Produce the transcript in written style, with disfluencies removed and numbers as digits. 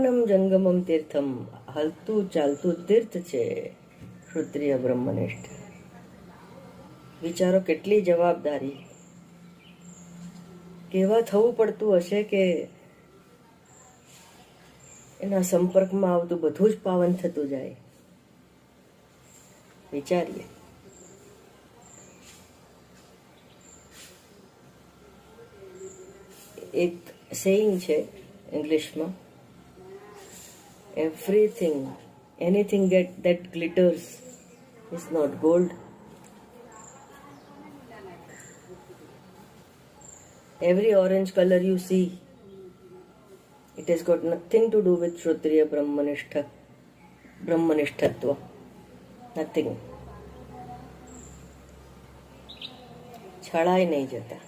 જીવનમ જંગમમ તીર્થમ, હલતું ચાલતું તીર્થ છે ક્ષત્રિય બ્રહ્મનિષ્ઠ. વિચારો કેટલી જવાબદારી, કેવા થવું પડતું હશે કે એના સંપર્કમાં આવતું બધું જ પાવન થતું જાય. વિચારીએ. એક સેઇંગ છે ઇંગ્લિશમાં, everything anything that glitters is not gold. Every orange color you see, it has got nothing to do with Kshatriya Brahmanishtatva. Nothing. છળાય નહીં જતા.